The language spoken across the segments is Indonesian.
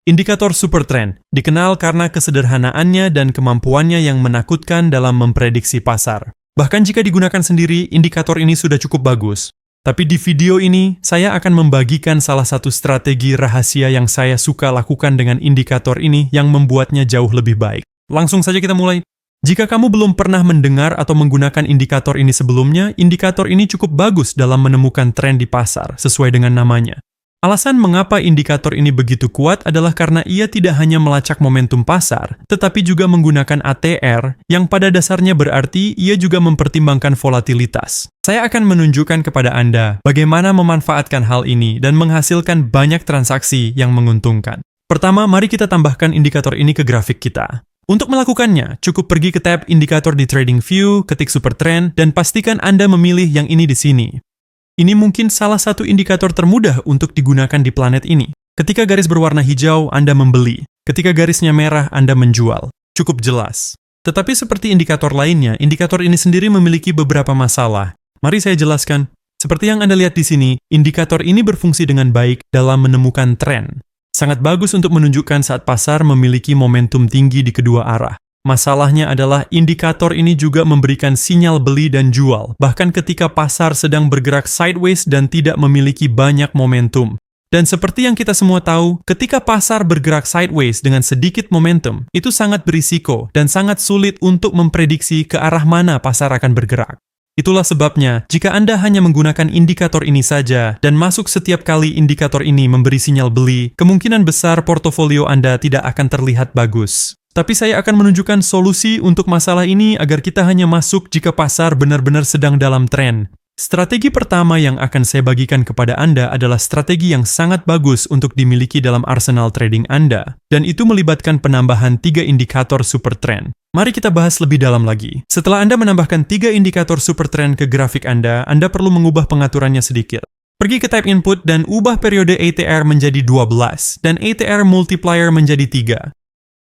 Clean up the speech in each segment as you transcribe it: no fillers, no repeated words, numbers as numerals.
Indikator super trend dikenal karena kesederhanaannya dan kemampuannya yang menakutkan dalam memprediksi pasar. Bahkan jika digunakan sendiri, indikator ini sudah cukup bagus. Tapi di video ini, saya akan membagikan salah satu strategi rahasia yang saya suka lakukan dengan indikator ini yang membuatnya jauh lebih baik. Langsung saja kita mulai. Jika kamu belum pernah mendengar atau menggunakan indikator ini sebelumnya, indikator ini cukup bagus dalam menemukan tren di pasar, sesuai dengan namanya. Alasan mengapa indikator ini begitu kuat adalah karena ia tidak hanya melacak momentum pasar, tetapi juga menggunakan ATR, yang pada dasarnya berarti ia juga mempertimbangkan volatilitas. Saya akan menunjukkan kepada Anda bagaimana memanfaatkan hal ini dan menghasilkan banyak transaksi yang menguntungkan. Pertama, mari kita tambahkan indikator ini ke grafik kita. Untuk melakukannya, cukup pergi ke tab indikator di TradingView, ketik Super Trend, dan pastikan Anda memilih yang ini di sini. Ini mungkin salah satu indikator termudah untuk digunakan di planet ini. Ketika garis berwarna hijau, Anda membeli. Ketika garisnya merah, Anda menjual. Cukup jelas. Tetapi seperti indikator lainnya, indikator ini sendiri memiliki beberapa masalah. Mari saya jelaskan. Seperti yang Anda lihat di sini, indikator ini berfungsi dengan baik dalam menemukan tren. Sangat bagus untuk menunjukkan saat pasar memiliki momentum tinggi di kedua arah. Masalahnya adalah indikator ini juga memberikan sinyal beli dan jual, bahkan ketika pasar sedang bergerak sideways dan tidak memiliki banyak momentum. Dan seperti yang kita semua tahu, ketika pasar bergerak sideways dengan sedikit momentum, itu sangat berisiko dan sangat sulit untuk memprediksi ke arah mana pasar akan bergerak. Itulah sebabnya, jika Anda hanya menggunakan indikator ini saja dan masuk setiap kali indikator ini memberi sinyal beli, kemungkinan besar portofolio Anda tidak akan terlihat bagus. Tapi saya akan menunjukkan solusi untuk masalah ini agar kita hanya masuk jika pasar benar-benar sedang dalam tren. Strategi pertama yang akan saya bagikan kepada Anda adalah strategi yang sangat bagus untuk dimiliki dalam arsenal trading Anda, dan itu melibatkan penambahan 3 indikator super trend. Mari kita bahas lebih dalam lagi. Setelah Anda menambahkan 3 indikator super trend ke grafik Anda perlu mengubah pengaturannya sedikit. Pergi ke tab input dan ubah periode ATR menjadi 12, dan ATR multiplier menjadi 3.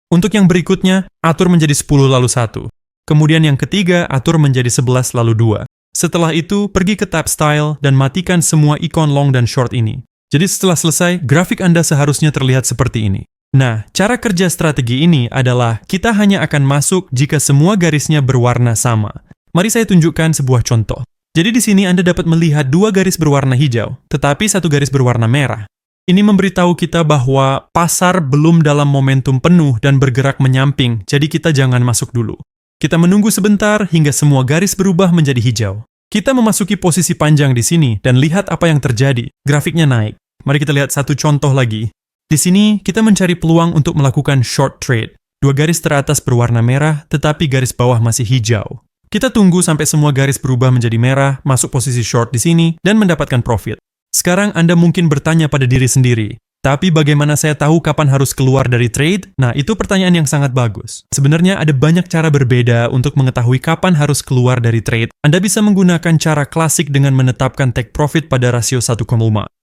Untuk yang berikutnya, atur menjadi 10 lalu 1. Kemudian yang ketiga, atur menjadi 11 lalu 2. Setelah itu, pergi ke tab Style dan matikan semua ikon long dan short ini. Jadi setelah selesai, grafik Anda seharusnya terlihat seperti ini. Nah, cara kerja strategi ini adalah kita hanya akan masuk jika semua garisnya berwarna sama. Mari saya tunjukkan sebuah contoh. Jadi di sini Anda dapat melihat 2 garis berwarna hijau, tetapi 1 garis berwarna merah. Ini memberitahu kita bahwa pasar belum dalam momentum penuh dan bergerak menyamping, jadi kita jangan masuk dulu. Kita menunggu sebentar hingga semua garis berubah menjadi hijau. Kita memasuki posisi panjang di sini dan lihat apa yang terjadi. Grafiknya naik. Mari kita lihat satu contoh lagi. Di sini kita mencari peluang untuk melakukan short trade. 2 garis teratas berwarna merah, tetapi garis bawah masih hijau. Kita tunggu sampai semua garis berubah menjadi merah, masuk posisi short di sini, dan mendapatkan profit. Sekarang Anda mungkin bertanya pada diri sendiri, tapi bagaimana saya tahu kapan harus keluar dari trade? Nah, itu pertanyaan yang sangat bagus. Sebenarnya ada banyak cara berbeda untuk mengetahui kapan harus keluar dari trade. Anda bisa menggunakan cara klasik dengan menetapkan take profit pada rasio 1,5.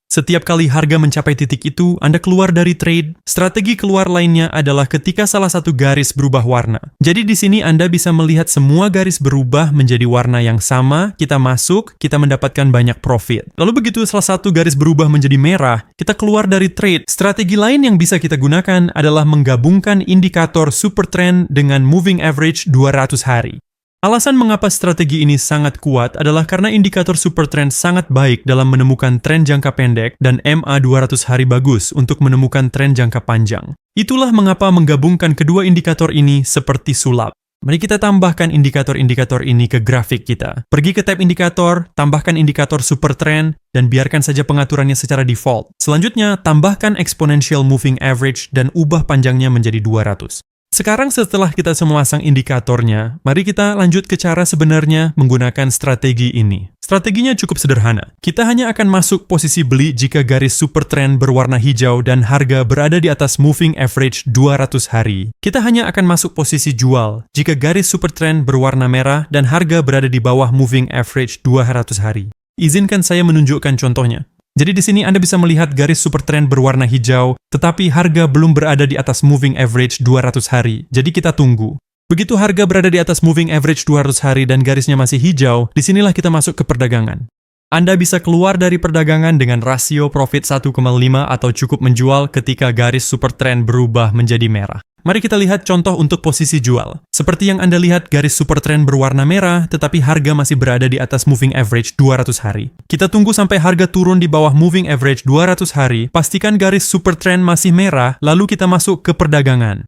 Setiap kali harga mencapai titik itu, Anda keluar dari trade. Strategi keluar lainnya adalah ketika salah satu garis berubah warna. Jadi di sini Anda bisa melihat semua garis berubah menjadi warna yang sama, kita masuk, kita mendapatkan banyak profit. Lalu begitu salah satu garis berubah menjadi merah, kita keluar dari trade. Strategi lain yang bisa kita gunakan adalah menggabungkan indikator super trend dengan moving average 200 hari. Alasan mengapa strategi ini sangat kuat adalah karena indikator super trend sangat baik dalam menemukan tren jangka pendek dan MA 200 hari bagus untuk menemukan tren jangka panjang. Itulah mengapa menggabungkan kedua indikator ini seperti sulap. Mari kita tambahkan indikator-indikator ini ke grafik kita. Pergi ke tab indikator, tambahkan indikator super trend, dan biarkan saja pengaturannya secara default. Selanjutnya, tambahkan exponential moving average dan ubah panjangnya menjadi 200. Sekarang setelah kita memasang indikatornya, mari kita lanjut ke cara sebenarnya menggunakan strategi ini. Strateginya cukup sederhana. Kita hanya akan masuk posisi beli jika garis super trend berwarna hijau dan harga berada di atas moving average 200 hari. Kita hanya akan masuk posisi jual jika garis super trend berwarna merah dan harga berada di bawah moving average 200 hari. Izinkan saya menunjukkan contohnya. Jadi di sini Anda bisa melihat garis super trend berwarna hijau, tetapi harga belum berada di atas moving average 200 hari. Jadi kita tunggu. Begitu harga berada di atas moving average 200 hari dan garisnya masih hijau, disinilah kita masuk ke perdagangan. Anda bisa keluar dari perdagangan dengan rasio profit 1,5 atau cukup menjual ketika garis super trend berubah menjadi merah. Mari kita lihat contoh untuk posisi jual. Seperti yang Anda lihat, garis super trend berwarna merah, tetapi harga masih berada di atas moving average 200 hari. Kita tunggu sampai harga turun di bawah moving average 200 hari, pastikan garis super trend masih merah, lalu kita masuk ke perdagangan.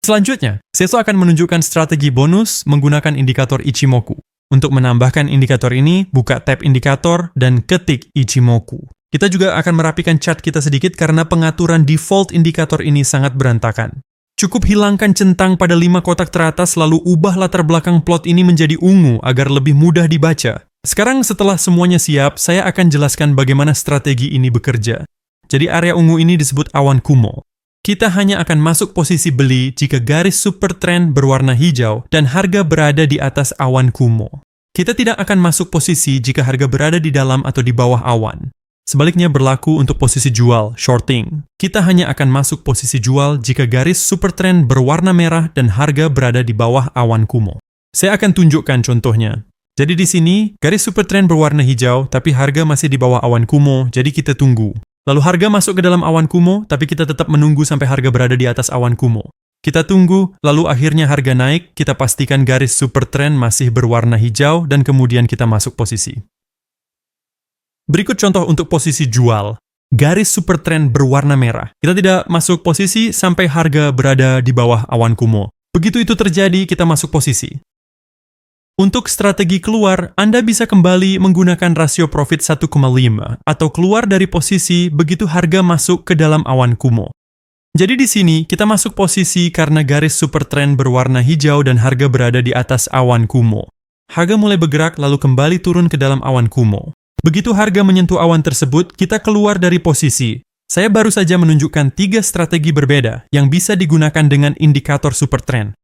Selanjutnya, Seso akan menunjukkan strategi bonus menggunakan indikator Ichimoku. Untuk menambahkan indikator ini, buka tab indikator dan ketik Ichimoku. Kita juga akan merapikan chart kita sedikit karena pengaturan default indikator ini sangat berantakan. Cukup hilangkan centang pada 5 kotak teratas lalu ubah latar belakang plot ini menjadi ungu agar lebih mudah dibaca. Sekarang setelah semuanya siap, saya akan jelaskan bagaimana strategi ini bekerja. Jadi area ungu ini disebut awan Kumo. Kita hanya akan masuk posisi beli jika garis super trend berwarna hijau dan harga berada di atas awan Kumo. Kita tidak akan masuk posisi jika harga berada di dalam atau di bawah awan. Sebaliknya berlaku untuk posisi jual, shorting. Kita hanya akan masuk posisi jual jika garis super trend berwarna merah dan harga berada di bawah awan Kumo. Saya akan tunjukkan contohnya. Jadi di sini, garis super trend berwarna hijau, tapi harga masih di bawah awan Kumo, jadi kita tunggu. Lalu harga masuk ke dalam awan Kumo, tapi kita tetap menunggu sampai harga berada di atas awan Kumo. Kita tunggu, lalu akhirnya harga naik, kita pastikan garis super trend masih berwarna hijau, dan kemudian kita masuk posisi. Berikut contoh untuk posisi jual. Garis super trend berwarna merah. Kita tidak masuk posisi sampai harga berada di bawah awan Kumo. Begitu itu terjadi, kita masuk posisi. Untuk strategi keluar, Anda bisa kembali menggunakan rasio profit 1,5 atau keluar dari posisi begitu harga masuk ke dalam awan Kumo. Jadi di sini, kita masuk posisi karena garis super trend berwarna hijau dan harga berada di atas awan Kumo. Harga mulai bergerak lalu kembali turun ke dalam awan Kumo. Begitu harga menyentuh awan tersebut, kita keluar dari posisi. Saya baru saja menunjukkan 3 strategi berbeda yang bisa digunakan dengan indikator super trend.